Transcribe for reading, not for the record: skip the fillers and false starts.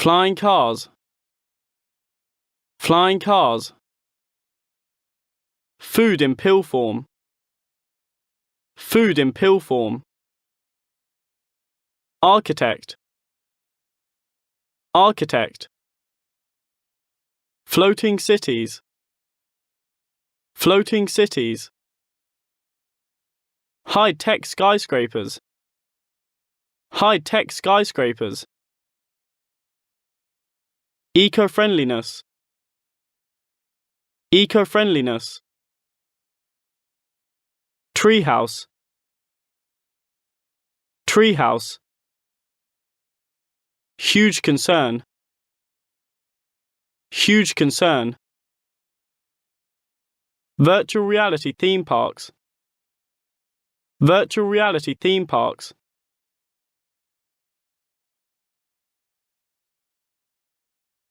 Flying cars. Flying cars. Food in pill form. Food in pill form. Architect. Architect. Floating cities. Floating cities. High-tech skyscrapers. High-tech skyscrapers. Eco-friendliness. Eco-friendliness. Treehouse. Treehouse. Huge concern. Huge concern. Virtual reality theme parks. Virtual reality theme parks.